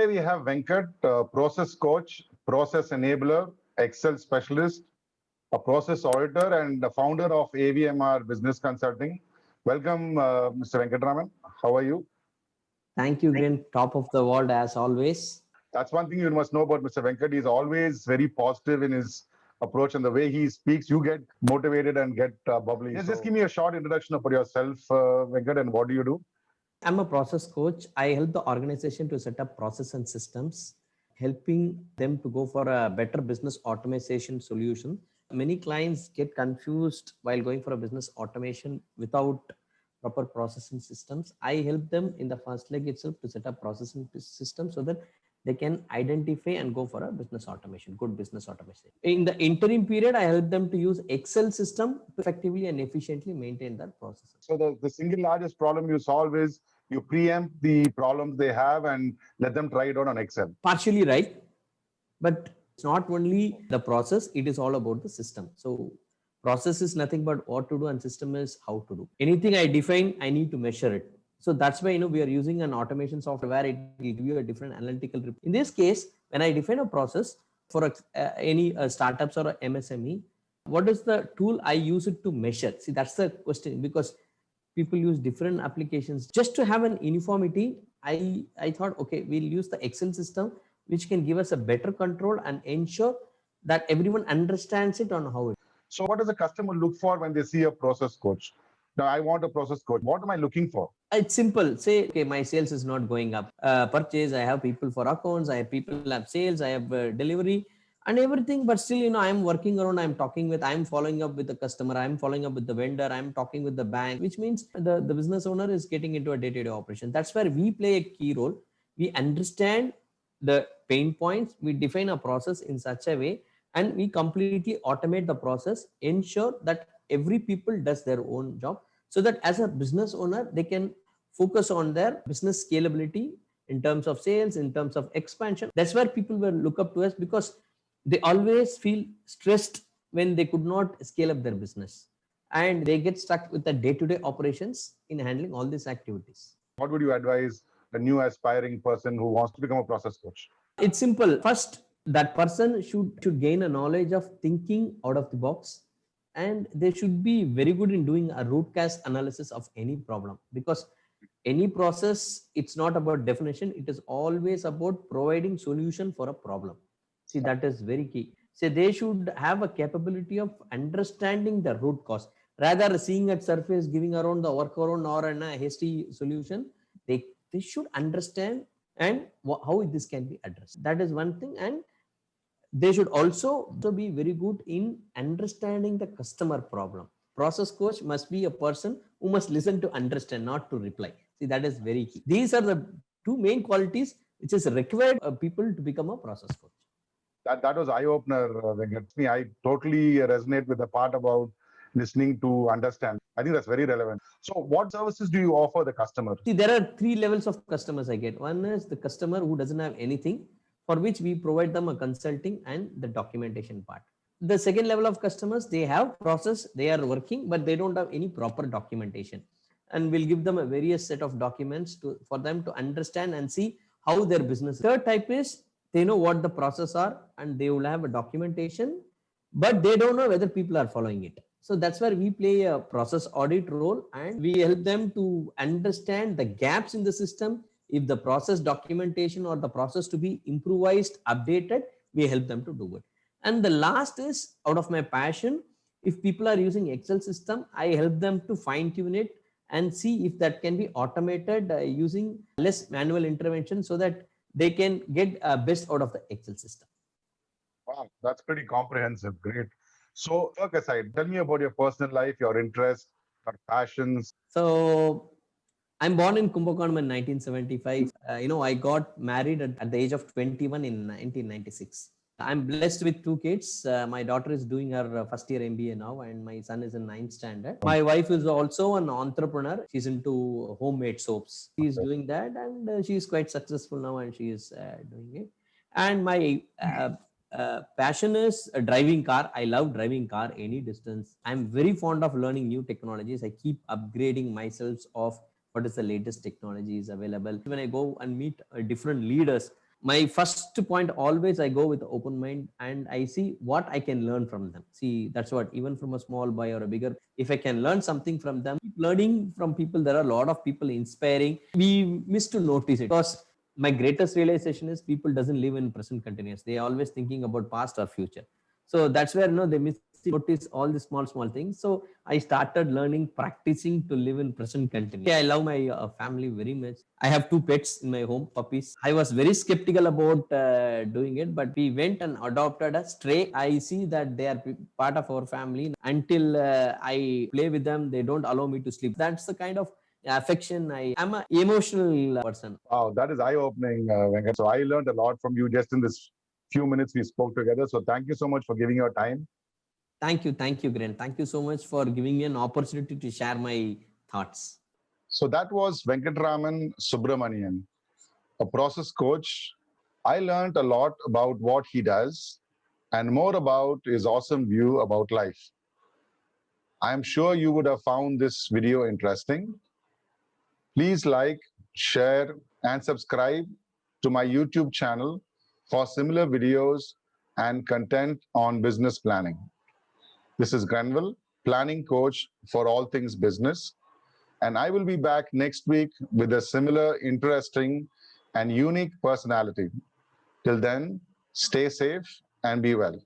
Today we have Venkat, process coach, process enabler, Excel specialist, a process auditor, and the founder of AVMR Business Consulting. Welcome, Mr. Venkatraman. How are you? Thank you, Gren. Top of the world as always. That's one thing you must know about Mr. Venkat. He's always very positive in his approach, and the way he speaks, you get motivated and get bubbly. Just give me a short introduction about yourself, Venkat, and what do you do? I'm a process coach. I help the organization to set up process and systems, helping them to go for a better business automation solution. Many clients get confused while going for a business automation without proper processing systems. I help them in the first leg itself to set up processing systems so that they can identify and go for a business automation, good business automation. In the interim period, I help them to use Excel system to effectively and efficiently maintain their processes. So the single largest problem you solve is you preempt the problems they have and let them try it out on Excel. Partially right, but it's not only the process, it is all about the system. So process is nothing but what to do and system is how to do. Anything I define, I need to measure it. So that's why we are using an automation software where it will give you a different analytical report. In this case, when I define a process for any startups or a MSME, what is the tool I use it to measure? See, that's the question, because people use different applications. Just to have an uniformity, I thought, okay, we'll use the Excel system, which can give us a better control and ensure that everyone understands it on how it. So what does the customer look for when they see a process coach? Now, I want a process coach. What am I looking for? It's simple. Say, okay, my sales is not going up. Purchase, I have people for accounts, I have people have sales, I have delivery and everything. But still, I'm working around, I'm following up with the customer, I'm following up with the vendor, I'm talking with the bank, which means the business owner is getting into a day-to-day operation. That's where we play a key role. We understand the pain points, we define a process in such a way, and we completely automate the process, ensure that every people does their own job, so that as a business owner, they can focus on their business scalability in terms of sales, in terms of expansion. That's where people will look up to us, because they always feel stressed when they could not scale up their business, and they get stuck with the day-to-day operations in handling all these activities. What would you advise a new aspiring person who wants to become a process coach? It's simple. First, that person should gain a knowledge of thinking out of the box, and they should be very good in doing a root cause analysis of any problem, because any process, it's not about definition, it is always about providing solution for a problem. See, that is very key. So they should have a capability of understanding the root cause rather seeing at surface, giving around the workaround or a hasty solution. They should understand and how this can be addressed. That is one thing. And they should also be very good in understanding the customer problem. Process coach must be a person who must listen to understand, not to reply. See, that is very key. These are the two main qualities which is required people to become a process coach. That was eye-opener, Venkat. I totally resonate with the part about listening to understand. I think that's very relevant. So what services do you offer the customer? See, there are three levels of customers I get. One is the customer who doesn't have anything, for which we provide them a consulting and the documentation part. The second level of customers, they have process, they are working, but they don't have any proper documentation. And we'll give them a various set of documents for them to understand and see how their business. Third type is, they know what the process are and they will have a documentation, but they don't know whether people are following it. So that's where we play a process audit role, and we help them to understand the gaps in the system. If the process documentation or the process to be improvised, updated, we help them to do it. And the last is, out of my passion, if people are using Excel system, I help them to fine tune it and see if that can be automated using less manual intervention, so that they can get best out of the Excel system. Wow, that's pretty comprehensive. Great. So, work aside, tell me about your personal life, your interests, your passions. So, I'm born in Kumbakonam in 1975. I got married at the age of 21 in 1996. I'm blessed with two kids. My daughter is doing her first year MBA now, and my son is in 9th standard. My wife is also an entrepreneur. She's into homemade soaps. She's doing that, and she's quite successful now, and she is doing it. And my passion is driving car. I love driving car any distance. I'm very fond of learning new technologies. I keep upgrading myself of what is the latest technology is available. When I go and meet different leaders, My first point, always I go with open mind and I see what I can learn from them. See, that's what, even from a small boy or a bigger, if I can learn something from them, keep learning from people. There are a lot of people inspiring. We miss to notice it, because my greatest realization is people doesn't live in present continuous. They are always thinking about past or future. So that's where, they miss to notice all the small things. So I started learning, practicing to live in present continuous. Yeah, I love my family very much. I have two pets in my home, puppies. I was very skeptical about doing it, but we went and adopted a stray. I see that they are part of our family. Until I play with them, they don't allow me to sleep. That's the kind of affection. I'm an emotional person. Wow, that is eye-opening, Venkat. So I learned a lot from you just in this few minutes we spoke together. So thank you so much for giving your time. Thank you, Grant. Thank you so much for giving me an opportunity to share my thoughts. So that was Venkatraman Subramanian, a process coach. I learned a lot about what he does and more about his awesome view about life. I'm sure you would have found this video interesting. Please like, share, and subscribe to my YouTube channel for similar videos and content on business planning. This is Grenville, planning coach for all things business, and I will be back next week with a similar, interesting, and unique personality. Till then, stay safe and be well.